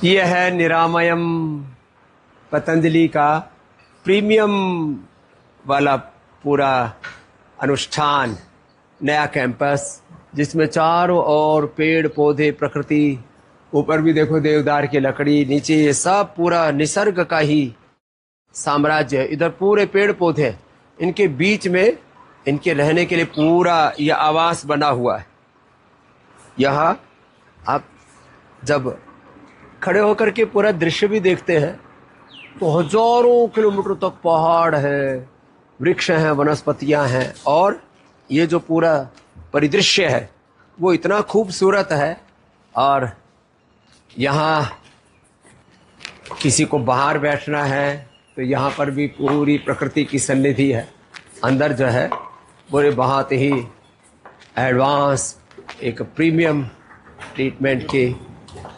ये है निरामयम, पतंजलि का प्रीमियम वाला पूरा अनुष्ठान, नया कैंपस जिसमें चारों ओर पेड़ पौधे, प्रकृति, ऊपर भी देखो देवदार की लकड़ी, नीचे ये सब पूरा निसर्ग का ही साम्राज्य है। इधर पूरे पेड़ पौधे, इनके बीच में इनके रहने के लिए पूरा यह आवास बना हुआ है। यहाँ आप जब खड़े होकर के पूरा दृश्य भी देखते हैं तो हजारों किलोमीटर तक पहाड़ है, वृक्ष हैं, वनस्पतियां हैं, और ये जो पूरा परिदृश्य है वो इतना खूबसूरत है। और यहाँ किसी को बाहर बैठना है तो यहाँ पर भी पूरी प्रकृति की सन्निधि है। अंदर जो है पूरे बहुत ही एडवांस एक प्रीमियम ट्रीटमेंट की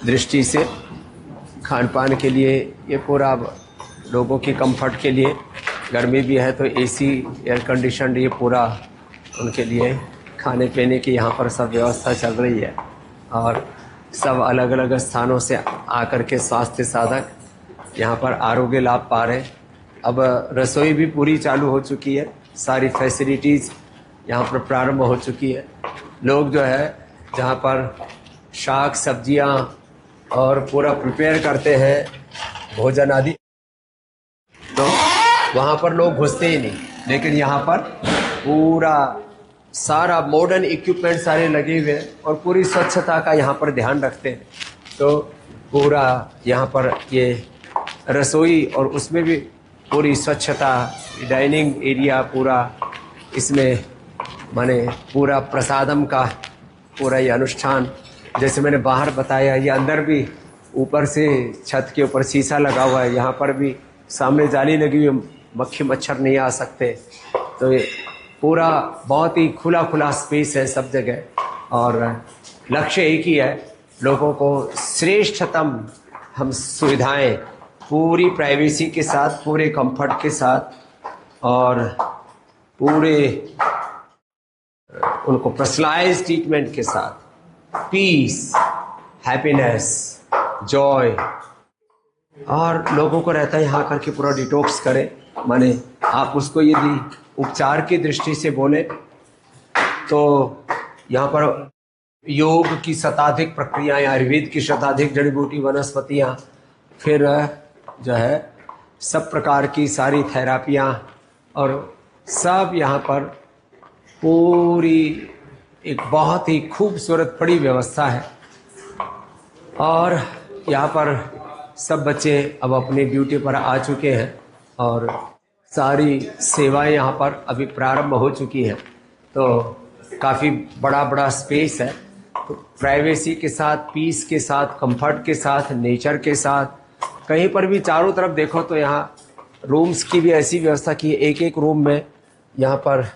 दृष्टि से खान पान के लिए ये पूरा लोगों की कंफर्ट के लिए, गर्मी भी है तो एसी, एयर कंडीशन, ये पूरा उनके लिए खाने पीने की यहाँ पर सब व्यवस्था चल रही है। और सब अलग अलग स्थानों से आकर के स्वास्थ्य साधक यहाँ पर आरोग्य लाभ पा रहे हैं। अब रसोई भी पूरी चालू हो चुकी है, सारी फैसिलिटीज़ यहाँ पर प्रारंभ हो चुकी है। लोग जो है जहाँ पर शाक सब्जियाँ और पूरा प्रिपेयर करते हैं भोजन आदि, तो वहाँ पर लोग घुसते ही नहीं, लेकिन यहाँ पर पूरा सारा मॉडर्न इक्विपमेंट सारे लगे हुए हैं और पूरी स्वच्छता का यहाँ पर ध्यान रखते हैं। तो पूरा यहाँ पर ये रसोई और उसमें भी पूरी स्वच्छता, डाइनिंग एरिया पूरा, इसमें माने पूरा प्रसादम का पूरा ये अनुष्ठान, जैसे मैंने बाहर बताया, ये अंदर भी ऊपर से छत के ऊपर शीशा लगा हुआ है, यहाँ पर भी सामने जाली लगी हुई, मक्खी मच्छर नहीं आ सकते। तो ये पूरा बहुत ही खुला खुला स्पेस है सब जगह, और लक्ष्य एक ही है, लोगों को श्रेष्ठतम हम सुविधाएं पूरी प्राइवेसी के साथ, पूरे कंफर्ट के साथ और पूरे उनको पर्सनलाइज्ड ट्रीटमेंट के साथ, पीस, हैप्पीनेस, जॉय, और लोगों को रहता है यहाँ करके पूरा डिटॉक्स करें। माने आप उसको यदि उपचार की दृष्टि से बोले तो यहाँ पर योग की शताधिक प्रक्रियाएं, आयुर्वेद की शताधिक जड़ी बूटी वनस्पतियाँ, फिर जो है सब प्रकार की सारी थेरापियाँ, और सब यहाँ पर पूरी एक बहुत ही खूबसूरत बड़ी व्यवस्था है। और यहाँ पर सब बच्चे अब अपनी ड्यूटी पर आ चुके हैं और सारी सेवाएं यहाँ पर अभी प्रारंभ हो चुकी हैं। तो काफ़ी बड़ा बड़ा स्पेस है, तो प्राइवेसी के साथ, पीस के साथ, कंफर्ट के साथ, नेचर के साथ, कहीं पर भी चारों तरफ देखो तो यहाँ रूम्स की भी ऐसी व्यवस्था की है, एक एक रूम में यहाँ पर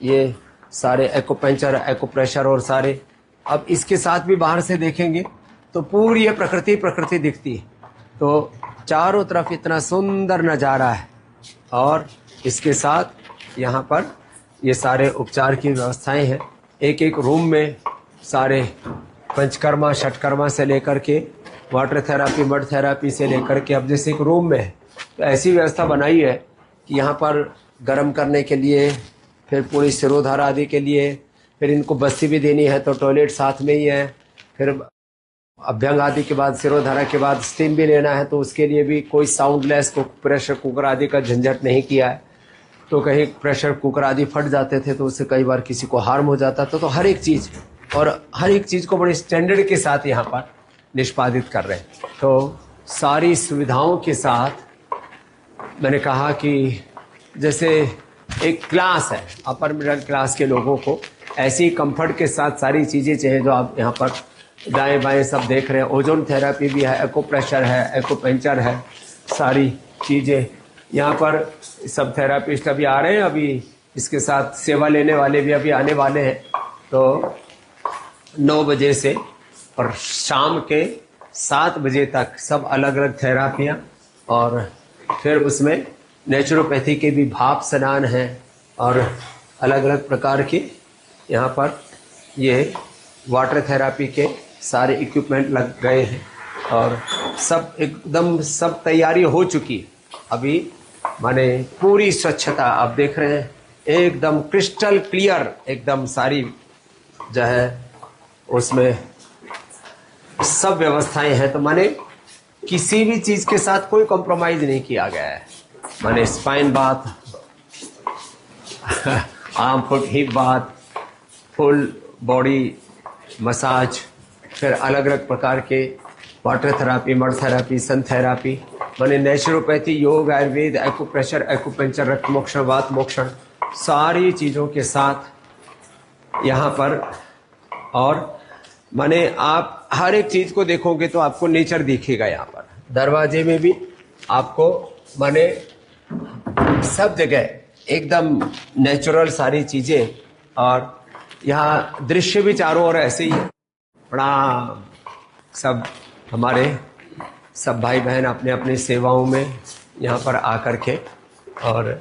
ये सारे एक्यूपंक्चर, एक्यूप्रेशर और सारे। अब इसके साथ भी बाहर से देखेंगे तो पूरी ये प्रकृति दिखती है। तो चारों तरफ इतना सुंदर नज़ारा है, और इसके साथ यहाँ पर ये सारे उपचार की व्यवस्थाएं हैं। एक एक रूम में सारे पंचकर्मा, षटकर्मा से लेकर के वाटर थेरापी, मड थेरापी से लेकर के, अब जैसे एक रूम में है तो ऐसी व्यवस्था बनाई है कि यहाँ पर गर्म करने के लिए, फिर पूरी सिरोधारा आदि के लिए, फिर इनको बस्ती भी देनी है तो टॉयलेट साथ में ही है, फिर अभ्यंग आदि के बाद, सिरोधारा के बाद स्टीम भी लेना है तो उसके लिए भी कोई साउंडलेस प्रेशर कुकर आदि का झंझट नहीं किया है। तो कहीं प्रेशर कुकर आदि फट जाते थे तो उससे कई बार किसी को हार्म हो जाता था। तो हर एक चीज़, और हर एक चीज़ को बड़े स्टैंडर्ड के साथ यहाँ पर निष्पादित कर रहे हैं। तो सारी सुविधाओं के साथ मैंने कहा कि जैसे एक क्लास है, अपर मिडिल क्लास के लोगों को ऐसी कंफर्ट के साथ सारी चीज़ें चाहिए जो आप यहाँ पर दाएं बाएं सब देख रहे हैं। ओजोन थेरापी भी है, एक्यूप्रेशर है, एक्यूपंक्चर है, सारी चीज़ें यहाँ पर सब थेरापिस्ट अभी आ रहे हैं। अभी इसके साथ सेवा लेने वाले भी अभी आने वाले हैं। तो 9 बजे से और शाम के 7 बजे तक सब अलग अलग थेरापियाँ, और फिर उसमें नेचुरोपैथी के भी भाप स्नान हैं और अलग अलग प्रकार के यहाँ पर ये वाटर थेरापी के सारे इक्विपमेंट लग गए हैं। और सब एकदम सब तैयारी हो चुकी अभी, माने पूरी स्वच्छता आप देख रहे हैं, एकदम क्रिस्टल क्लियर, एकदम सारी जो है उसमें सब व्यवस्थाएं हैं। तो माने किसी भी चीज के साथ कोई कॉम्प्रोमाइज नहीं किया गया है। माने spine bath, arm foot hip bath, full body massage, फिर अलग अलग प्रकार के वाटर थेरापी, मड थेरापी, सन थेरापी, माने नेचुरोपैथी, योग, आयुर्वेद, एक्यूप्रेशर, एक्यूपंचर, रक्त मोक्षण, वात मोक्षण, सारी चीज़ों के साथ यहाँ पर। और माने आप हर एक चीज़ को देखोगे तो आपको नेचर दिखेगा। यहाँ पर दरवाजे में भी आपको माने सब जगह एकदम नेचुरल सारी चीज़ें, और यहाँ दृश्य भी चारों ओर ऐसे ही है। प्रणाम। सब हमारे सब भाई बहन अपने अपने सेवाओं में यहाँ पर आकर के और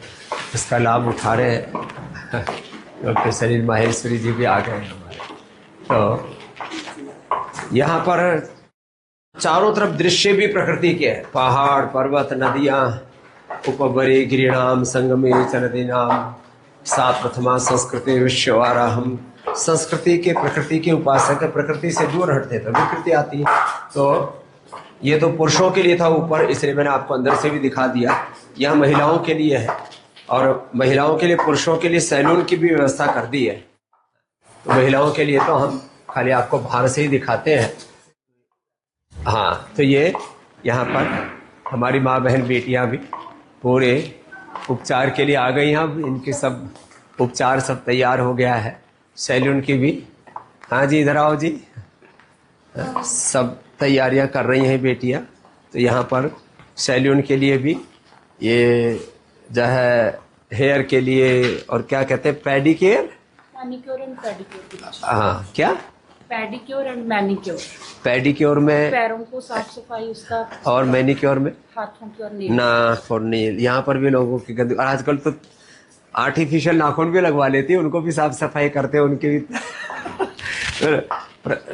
इसका लाभ उठा रहे हैं। डॉक्टर सलील माहेश्वरी जी भी आ गए हैं हमारे। तो यहाँ पर चारों तरफ दृश्य भी प्रकृति के हैं, पहाड़, पर्वत, नदियाँ, उपवरे गिरिणाम संगमे च नदीनाम सा प्रथमा संस्कृति विश्ववाराहम। संस्कृति के, प्रकृति के उपासक है, प्रकृति से दूर हटते तो विकृति आती है। तो ये तो पुरुषों के लिए था ऊपर, इसलिए मैंने आपको अंदर से भी दिखा दिया। यह महिलाओं के लिए है, और महिलाओं के लिए, पुरुषों के लिए सैलून की भी व्यवस्था कर दी है। तो महिलाओं के लिए तो हम खाली आपको बाहर से ही दिखाते हैं। हाँ, तो ये यहाँ पर हमारी माँ बहन बेटियाँ भी पूरे उपचार के लिए आ गई हैं। अब इनके सब उपचार सब तैयार हो गया है, सैलून की भी। हाँ जी, इधर आओ जी। सब तैयारियां कर रही हैं बेटियां। तो यहाँ पर सैलून के लिए भी, ये जो है हेयर के लिए, और क्या कहते हैं, पेडिकेयर, मैनिक्योर एंड पेडिक्योर। हाँ, क्या पेडिक्योर एंड मैनिक्योर। पेडिक्योर में पैरों को साफ सफाई उसका, और मैनिक्योर में हाथों की और नेल, नाक और नील। यहाँ पर भी लोगों की गंदी, और आजकल तो आर्टिफिशियल नाखून भी लगवा लेती है, उनको भी साफ सफाई करते हैं उनकी भी।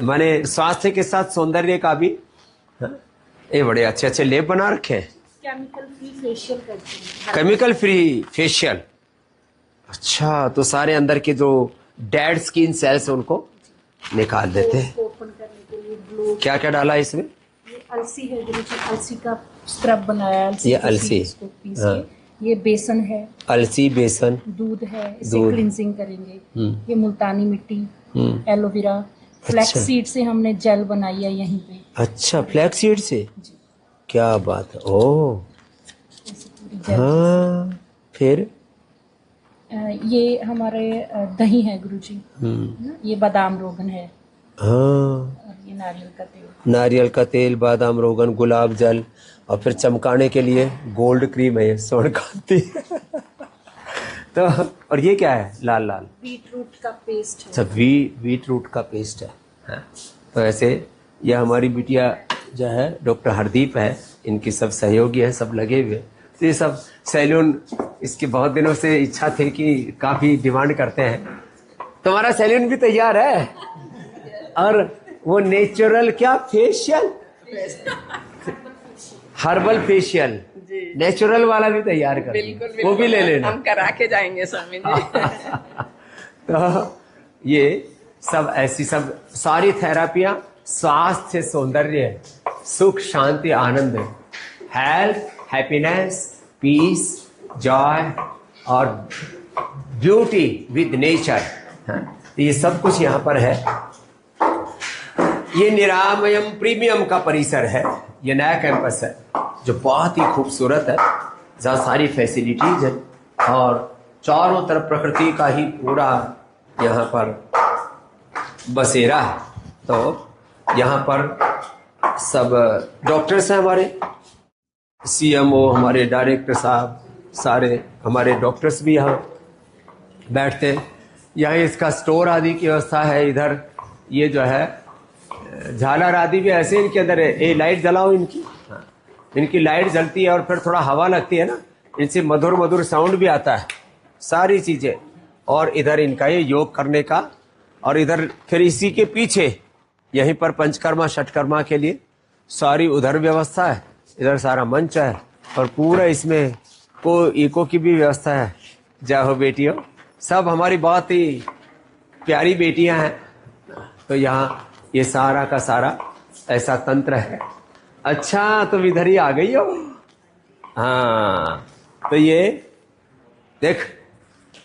माने स्वास्थ्य के साथ सौंदर्य का भी। ये बड़े अच्छे अच्छे लेप बना रखे हैं। केमिकल फ्री फेशियल करते हैं। Chemical free facial. अच्छा, तो सारे अंदर के जो डेड स्किन सेल्स उनको निकाल देते हैं। ओपन करने के लिए ग्लो। क्या क्या डाला इसमें? ये अलसी है, जो अलसी का स्क्रब बनाया है। ये अलसी, इसको पीस के। ये बेसन है, अलसी, बेसन, दूध है, इसे क्लिंजिंग करेंगे। ये मुल्तानी मिट्टी, एलोवेरा, फ्लैक्स सीड से हमने जेल बनाई है यहीं पे। अच्छा, फ्लैक्स सीड से जी। क्या बात है। ओ हाँ, फिर ये हमारे दही है गुरुजी, ये बादाम रोगन है, हाँ, और ये नारियल का तेल। नारियल का तेल, बादाम रोगन, गुलाब जल, और फिर चमकाने के लिए गोल्ड क्रीम है, स्वर्ण कांति। तो और ये क्या है? लाल लाल बीट रूट का पेस्ट है। अच्छा, बीट रूट का पेस्ट है। हाँ? तो ऐसे यह हमारी बिटिया जो है डॉक्टर हरदीप है, इनकी सब सहयोगी है, सब लगे हुए। तो ये सब सैलून, इसकी बहुत दिनों से इच्छा थी कि काफी डिमांड करते हैं। तुम्हारा सैलून भी तैयार है, और वो नेचुरल क्या फेशियल, हर्बल फेशियल, नेचुरल वाला भी तैयार कर, बिल्कुल, वो भी ले लेना, हम करा के जाएंगे स्वामी जी। तो ये सब ऐसी सब सारी थेरापियां स्वास्थ्य, सौंदर्य, सुख, शांति, आनंद, हेल्थ, हैप्पीनेस, पीस, जॉय और ब्यूटी विद नेचर, ये सब कुछ यहाँ पर है। ये निरामयम प्रीमियम का परिसर है, ये नया कैंपस है जो बहुत ही खूबसूरत है, जहाँ सारी फैसिलिटीज है और चारों तरफ प्रकृति का ही पूरा यहाँ पर बसेरा है। तो यहाँ पर सब डॉक्टर्स हैं, हमारे सीएमओ, हमारे डायरेक्टर साहब, सारे हमारे डॉक्टर्स भी यहाँ बैठते हैं। यहाँ इसका स्टोर आदि की व्यवस्था है। इधर ये जो है झालर आदि भी ऐसे इनके अंदर है। ये लाइट जलाओ इनकी, इनकी लाइट जलती है और फिर थोड़ा हवा लगती है ना, इनसे मधुर मधुर साउंड भी आता है, सारी चीजें। और इधर इनका ये योग करने का, और इधर फिर इसी के पीछे यहीं पर पंचकर्मा षटकर्मा के लिए सारी उधर व्यवस्था है, इधर सारा मंच है और पूरा इसमें को इको की भी व्यवस्था है। जय हो बेटियों, सब हमारी बहुत ही प्यारी बेटियां हैं। तो यहाँ ये सारा का सारा ऐसा तंत्र है। अच्छा, तुम इधर ही आ गई हो। हाँ, तो ये देख,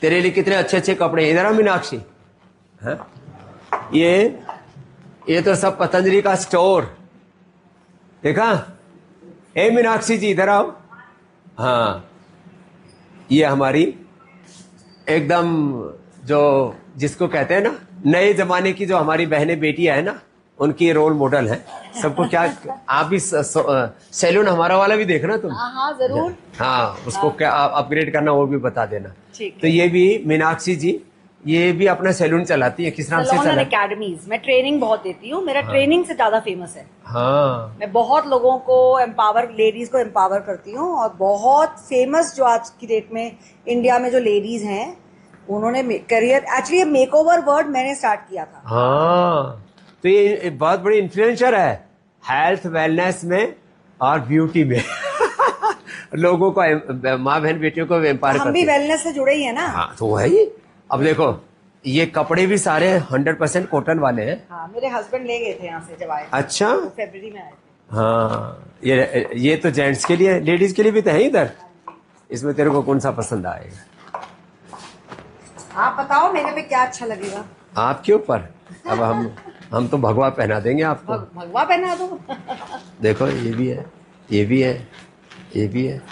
तेरे लिए कितने अच्छे अच्छे कपड़े हैं। इधर आ मीनाक्षी। हाँ? ये तो सब पतंजलि का स्टोर देखा। ए मीनाक्षी जी इधर आओ। हाँ, ये हमारी एकदम जो जिसको कहते हैं ना नए जमाने की, जो हमारी बहनें बेटियां है ना, उनकी रोल मॉडल है सबको। क्या आप भी सैलून हमारा वाला भी देखना तुम। हाँ जरूर। हाँ, उसको क्या अपग्रेड करना वो भी बता देना। ठीक तो है। ये भी मीनाक्षी जी, ये भी अपना सैलून चलाती है। किस नाम से सलोन एंड चलाती? एकेडमीज। मैं ट्रेनिंग बहुत देती हूँ, मेरा ट्रेनिंग से ज्यादा फेमस है। हाँ, मैं बहुत लोगों को एम्पावर, लेडीज को एम्पावर करती हूँ। और बहुत फेमस जो आज की डेट में इंडिया में जो लेडीज हैं, उन्होंने करियर, एक्चुअली मेकओवर वर्ड मैंने स्टार्ट किया था। हाँ, तो ये बहुत बड़ी इन्फ्लुएंसर है हेल्थ वेलनेस में और ब्यूटी में। लोगों को, माँ बहन बेटियों को एम्पावर हम करती भी है। वेलनेस से जुड़े ही है ना। हाँ, तो वही। अब देखो, ये कपड़े भी सारे 100% कॉटन वाले हैं। हाँ, मेरे हस्बैंड ले गए थे यहाँ से जब आए थे। अच्छा। वो फरवरी में आए थे। हाँ, ये तो जेंट्स के लिए, लेडीज के लिए भी तो है इधर। इसमें तेरे को कौन सा पसंद आएगा? आप बताओ मेरे पे क्या अच्छा लगेगा। आपके ऊपर। अब हम तो भगवा पहना देंगे आपको। भगवा पहना दो। देखो, ये भी है, ये भी है, ये भी है।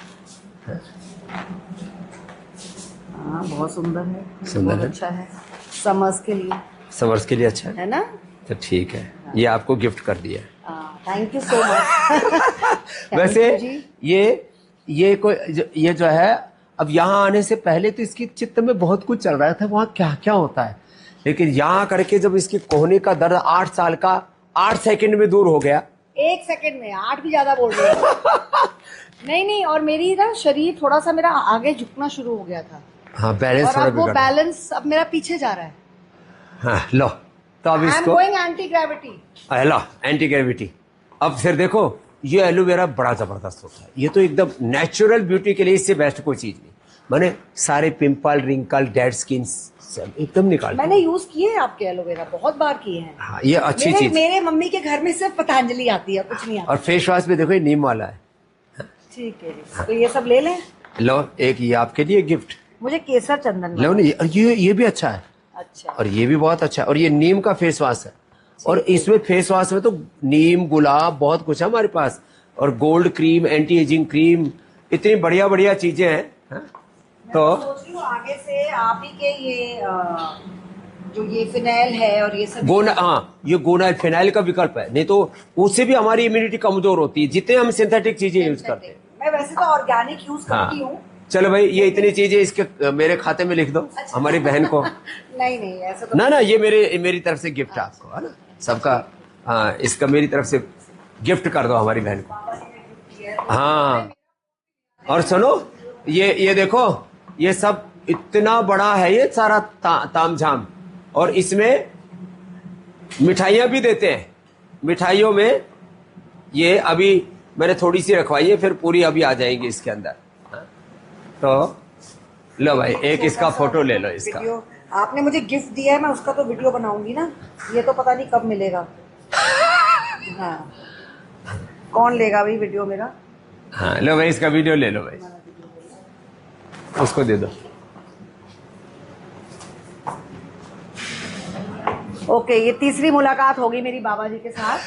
हाँ, बहुत सुंदर है। सुंदर बहुत है। अच्छा है समर्स के लिए, समर्स के लिए अच्छा है। है ना। तो ठीक है, ये आपको गिफ्ट कर दिया। Thank you so much. वैसे ये जो है, अब यहाँ आने से पहले तो इसकी चित्त में बहुत कुछ चल रहा था, वहाँ क्या क्या होता है। लेकिन यहाँ करके जब इसकी कोहनी का दर्द 8 साल का 8 सेकंड में दूर हो गया। 1 सेकंड में 8 भी ज्यादा बोल रहे हो। नहीं, और मेरी ना शरीर थोड़ा सा मेरा आगे झुकना शुरू हो गया था। हाँ, बैलेंस और थोड़ा अब वो बिगड़। बैलेंस अब मेरा पीछे जा रहा है। हाँ, लो, तो अब आई एम इसको गोइंग एंटी ग्रेविटी। लो, एंटी ग्रेविटी। अब फिर देखो, ये एलोवेरा बड़ा जबरदस्त होता है। ये तो एकदम नेचुरल ब्यूटी के लिए इससे बेस्ट कोई चीज नहीं। मैंने सारे पिंपल, रिंकल, डेड स्किन एकदम निकाल। मैंने यूज किए हैं आपके एलोवेरा, बहुत बार किए हैं। हाँ, ये अच्छी चीज। मेरे मम्मी के घर में सिर्फ पतंजलि आती है, कुछ नहीं आता। और फेस वॉश में देखो, ये नीम वाला है। ठीक है, तो ये सब ले लें। लो, एक ये आपके लिए गिफ्ट। मुझे केसर चंदन लो नहीं, और ये भी अच्छा है। अच्छा। और ये भी बहुत अच्छा है। और ये नीम का फेस वॉश है। और इसमें फेस वॉश में तो नीम, गुलाब, बहुत कुछ है हमारे पास। और gold cream, anti ageing cream, इतनी बढ़िया बढ़िया चीजें हैं। तो सोच रही हूँ आगे से आप ही के ये जो ये फिनाइल है और ये सब गोना, हाँ, ये गोना फिनाइल का विकल्प है। नहीं तो उससे भी हमारी इम्यूनिटी कमजोर होती है, जितने हम सिंथेटिक चीजें यूज करते हैं। मैं वैसे तो ऑर्गेनिक यूज करती हूँ। चलो भाई, ये इतनी चीजें इसके मेरे खाते में लिख दो। अच्छा। हमारी बहन को। नहीं, ऐसा तो ना, ये मेरी तरफ से गिफ्ट है आपको, है ना, सबका। हाँ, इसका मेरी तरफ से गिफ्ट कर दो हमारी बहन को। हाँ, और सुनो, ये देखो, ये सब इतना बड़ा है, ये सारा तामझाम। और इसमें मिठाइयाँ भी देते हैं। मिठाइयों में ये अभी मैंने थोड़ी सी रखवाई है, फिर पूरी अभी आ जाएंगी इसके अंदर। तो लो भाई, एक इसका फोटो ले लो। इसका वीडियो आपने मुझे गिफ्ट दिया है, मैं उसका तो वीडियो बनाऊंगी ना। ये तो पता नहीं कब मिलेगा। हाँ, कौन लेगा भाई वीडियो मेरा। हाँ, लो भाई, इसका वीडियो ले लो भाई, उसको दे दो। ओके, ये तीसरी मुलाकात होगी मेरी बाबा जी के साथ।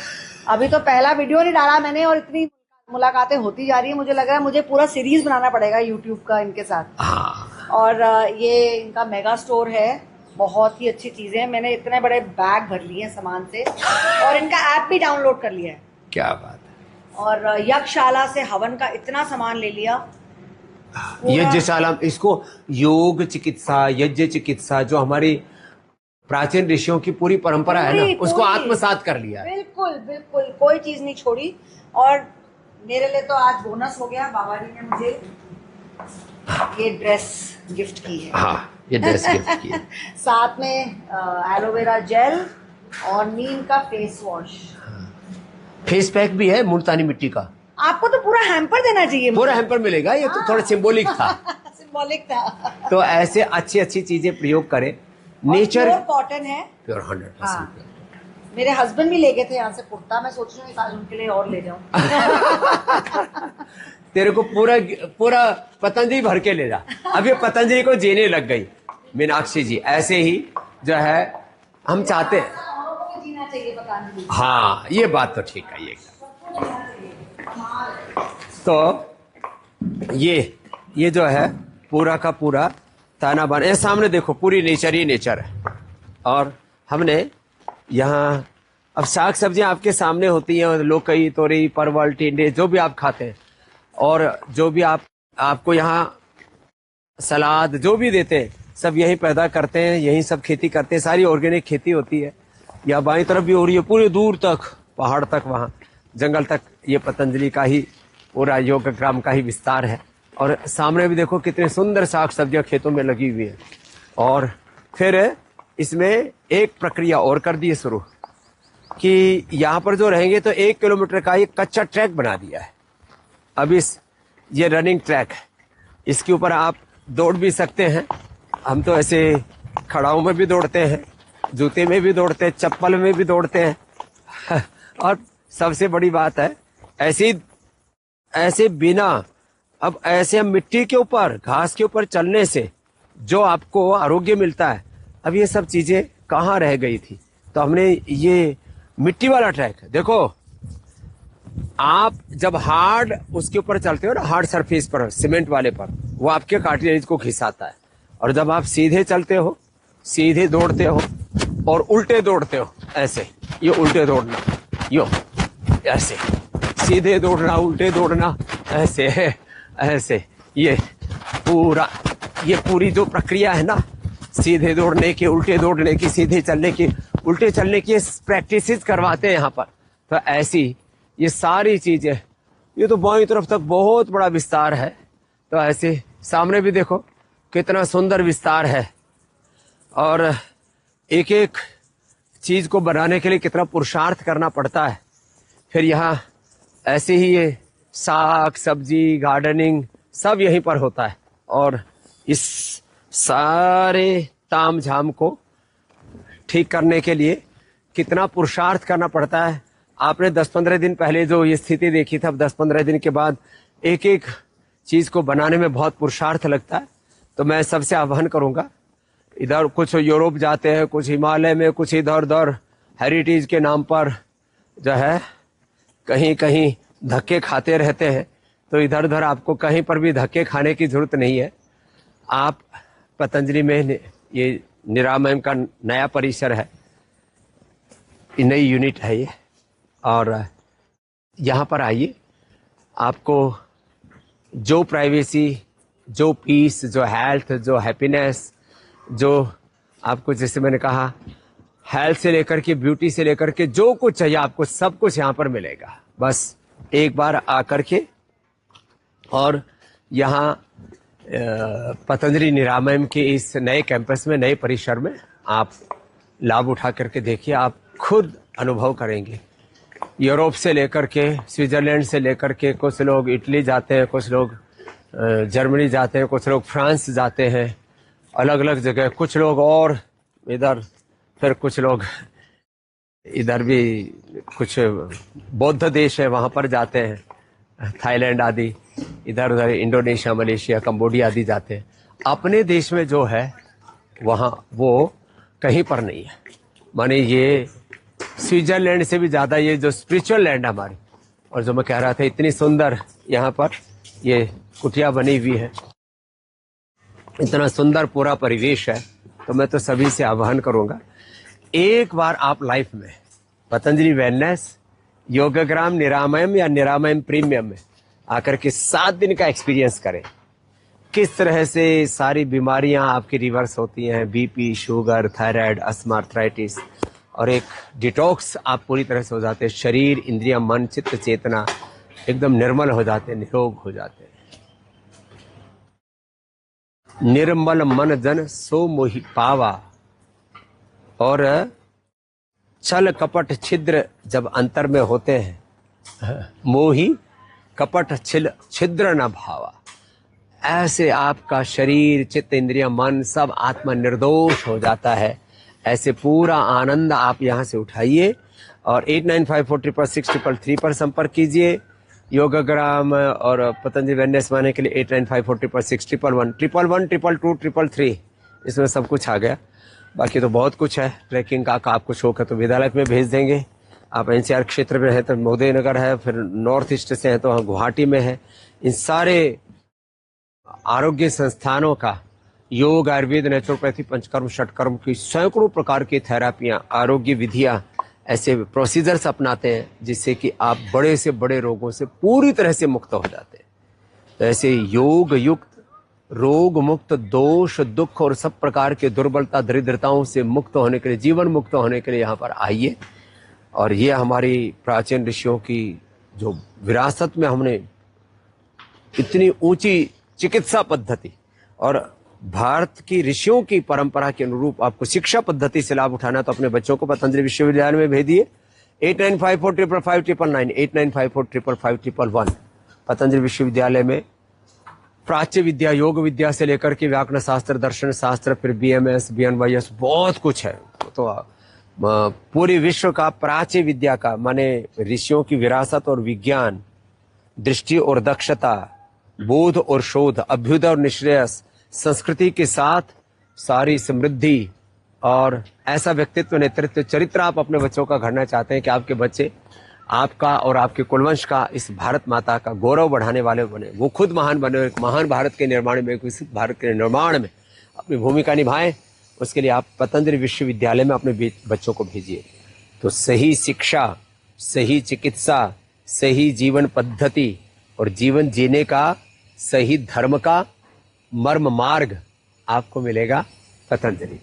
अभी तो पहला वीडियो नहीं डाला मैंने, और इतनी मुलाकातें होती जा रही है। मुझे लग रहा है मुझे पूरा सीरीज बनाना पड़ेगा यूट्यूब का इनके साथ। हाँ। और ये इनका मेगा स्टोर है, बहुत ही अच्छी चीजें हैं। मैंने इतने बड़े बैग भर लिए हैं सामान से, और इनका ऐप भी डाउनलोड कर लिया है। क्या बात है। और यज्ञशाला से हवन का इतना सामान ले लिया। यज्ञशाला, इसको योग चिकित्सा, यज्ञ चिकित्सा, जो हमारी प्राचीन ऋषियों की पूरी परंपरा है ना, उसको आत्मसात कर लिया है। बिल्कुल कोई चीज नहीं छोड़ी। और मेरे लिए तो आज बोनस हो गया, बाबा जी ने मुझे ये ड्रेस गिफ्ट की है। हाँ, ये ड्रेस गिफ्ट की है। साथ में एलोवेरा जेल और नीम का फेस वॉश। फेस पैक भी है मुल्तानी मिट्टी का, आपको तो पूरा हैम्पर देना चाहिए। पूरा हैम्पर मिलेगा, ये तो थोड़ा सिंबॉलिक था। सिंबॉलिक था। तो ऐसे अच्छी अच्छी चीजें प्रयोग करें। नेचर कॉटन है, प्योर 100%। हाँ। मेरे हस्बैंड भी ले गए थे यहाँ से कुर्ता, मैं सोच रही हूँ आज उनके लिए और ले जाऊं। तेरे को पूरा पूरा पतंजलि भर के ले जा। अब ये पतंजलि को जीने लग गई मीनाक्षी जी। ऐसे ही जो है हम चाहते हैं, जीना चाहिए पतंजलि। हाँ ये बात तो ठीक है। ये तो ये जो है पूरा का पूरा ताना बाना, ये सामने देखो पूरी नेचर ही नेचर है। और हमने यहाँ अब साग सब्जियां आपके सामने होती हैं, लोकई, तोरी, परवल, टिंडे, जो भी आप खाते हैं, और जो भी आपको यहाँ सलाद जो भी देते हैं सब यही पैदा करते हैं, यही सब खेती करते हैं। सारी ऑर्गेनिक खेती होती है। या बाईं तरफ भी हो रही है, पूरे दूर तक पहाड़ तक, वहाँ जंगल तक ये पतंजलि का ही पूरा योग ग्राम का ही विस्तार है। और सामने भी देखो कितने सुंदर साग सब्जियां खेतों में लगी हुई है। और फिर इसमें एक प्रक्रिया और कर दी है शुरू कि यहाँ पर जो रहेंगे तो 1 किलोमीटर का एक कच्चा ट्रैक बना दिया है। अब ये रनिंग ट्रैक है, इसके ऊपर आप दौड़ भी सकते हैं। हम तो ऐसे खड़ाऊ में भी दौड़ते हैं, जूते में भी दौड़ते हैं, चप्पल में भी दौड़ते हैं। और सबसे बड़ी बात है ऐसे बिना, अब ऐसे हम मिट्टी के ऊपर, घास के ऊपर चलने से जो आपको आरोग्य मिलता है, अब ये सब चीजें कहाँ रह गई थी। तो हमने ये मिट्टी वाला ट्रैक, देखो आप जब हार्ड उसके ऊपर चलते हो ना, हार्ड सरफेस पर, सीमेंट वाले पर, वो आपके कार्टिलेज को खिंचाता है। और जब आप सीधे चलते हो, सीधे दौड़ते हो और उल्टे दौड़ते हो, ऐसे ये उल्टे दौड़ना, यो ऐसे सीधे दौड़ना, उल्टे दौड़ना, ऐसे ऐसे, ये पूरी जो प्रक्रिया है ना, सीधे दौड़ने की, उल्टे दौड़ने की, सीधे चलने की, उल्टे चलने की प्रैक्टिसेस करवाते हैं यहाँ पर। तो ऐसी ये सारी चीजें, ये तो बाईं तरफ तक बहुत बड़ा विस्तार है। तो ऐसे सामने भी देखो कितना सुंदर विस्तार है। और एक एक चीज को बनाने के लिए कितना पुरुषार्थ करना पड़ता है। फिर यहाँ ऐसे ही ये साग सब्जी, गार्डनिंग सब यहीं पर होता है। और इस सारे ताम झाम को ठीक करने के लिए कितना पुरुषार्थ करना पड़ता है। आपने 10-15 दिन पहले जो ये स्थिति देखी थी, अब 10-15 दिन के बाद एक एक चीज को बनाने में बहुत पुरुषार्थ लगता है। तो मैं सबसे आह्वान करूंगा, इधर कुछ यूरोप जाते हैं, कुछ हिमालय में, कुछ इधर उधर हेरिटेज के नाम पर जो है कहीं कहीं धक्के खाते रहते हैं। तो इधर उधर आपको कहीं पर भी धक्के खाने की जरूरत नहीं है। आप पतंजलि में ये निरामयम का नया परिसर है, नई यूनिट है ये, और यहाँ पर आइए। आपको जो प्राइवेसी, जो पीस, जो हेल्थ, जो हैप्पीनेस, जो आपको, जैसे मैंने कहा, हेल्थ से लेकर के ब्यूटी से लेकर के जो कुछ चाहिए आपको, सब कुछ यहाँ पर मिलेगा। बस एक बार आकर के और यहाँ पतंजलि निरामयम के इस नए कैंपस में, नए परिसर में आप लाभ उठा करके देखिए, आप खुद अनुभव करेंगे। यूरोप से लेकर के, स्विट्जरलैंड से लेकर के, कुछ लोग इटली जाते हैं, कुछ लोग जर्मनी जाते हैं, कुछ लोग फ्रांस जाते हैं, अलग अलग जगह, कुछ लोग और इधर, फिर कुछ लोग इधर भी कुछ बौद्ध देश है वहाँ पर जाते हैं, थाईलैंड आदि, इधर उधर इंडोनेशिया, मलेशिया, कंबोडिया आदि जाते हैं। अपने देश में जो है वहाँ वो कहीं पर नहीं है। माने ये स्विट्जरलैंड से भी ज़्यादा ये जो स्पिरिचुअल लैंड है हमारी, और जो मैं कह रहा था इतनी सुंदर यहाँ पर ये कुटिया बनी हुई है, इतना सुंदर पूरा परिवेश है। तो मैं तो सभी से आह्वान करूँगा, एक बार आप लाइफ में पतंजलि वेलनेस, योगग्राम निरामयम या निरामयम प्रीमियम में आकर के 7 दिन का एक्सपीरियंस करें। किस तरह से सारी बीमारियां आपकी रिवर्स होती हैं, BP, sugar, thyroid, asthma, arthritis, और एक डिटॉक्स आप पूरी तरह से हो जाते हैं। शरीर, इंद्रियां, मन, चित्त, चेतना एकदम निर्मल हो जाते हैं, निरोग हो जाते हैं। निर्मल मन जन सो मोहि पावा, और छल कपट छिद्र जब अंतर में होते हैं मोही कपट छिद्र न भावा। ऐसे आपका शरीर, चित्त, इंद्रिया, मन सब आत्मा निर्दोष हो जाता है। ऐसे पूरा आनंद आप यहाँ से उठाइए और 89546633 पर संपर्क कीजिए। योगाग्राम और पतंजलि वेलनेस माने के लिए 89546611 111 इसमें सब कुछ आ गया। बाकी तो बहुत कुछ है। ट्रैकिंग का आपको शौक है तो विद्यालय में भेज देंगे। आप एनसीआर क्षेत्र में है तो मोदी नगर है, फिर नॉर्थ ईस्ट से है तो गुवाहाटी में है। इन सारे आरोग्य संस्थानों का योग, आयुर्वेद, नेचुरोपैथी, पंचकर्म, षटकर्म की सैकड़ों प्रकार की थेरापियां, आरोग्य विधियां, ऐसे प्रोसीजर्स अपनाते हैं जिससे कि आप बड़े से बड़े रोगों से पूरी तरह से मुक्त हो जाते हैं। तो ऐसे योग युक्त, रोग मुक्त, दोष, दुख और सब प्रकार के दुर्बलता, दरिद्रताओं से मुक्त होने के लिए, जीवन मुक्त होने के लिए यहाँ पर आइए। और ये हमारी प्राचीन ऋषियों की जो विरासत में हमने इतनी ऊंची चिकित्सा पद्धति और भारत की ऋषियों की परंपरा के अनुरूप आपको शिक्षा पद्धति से लाभ उठाना तो अपने बच्चों को पतंजलि विश्वविद्यालय में भेजिए। 8954555599 8954555511 पतंजलि विश्वविद्यालय में प्राच्य विद्या, योग विद्या से लेकर के व्याकरण शास्त्र, दर्शन शास्त्र, फिर BMS, BNYS बहुत कुछ है। तो पूरे विश्व का प्राच्य विद्या का माने ऋषियों की विरासत और विज्ञान, दृष्टि और दक्षता, बोध और शोध, अभ्युदय और निश्रेयस, संस्कृति के साथ सारी समृद्धि और ऐसा व्यक्तित्व, नेतृत्व, चरित्र आप अपने बच्चों का गढ़ना चाहते हैं कि आपके बच्चे आपका और आपके कुलवंश का, इस भारत माता का गौरव बढ़ाने वाले बने, वो खुद महान बने, एक महान भारत के निर्माण में, विकसित भारत के निर्माण में अपनी भूमिका निभाएं। उसके लिए आप पतंजलि विश्वविद्यालय में अपने बच्चों को भेजिए। तो सही शिक्षा, सही चिकित्सा, सही जीवन पद्धति और जीवन जीने का सही धर्म का मर्म मार्ग आपको मिलेगा पतंजलि।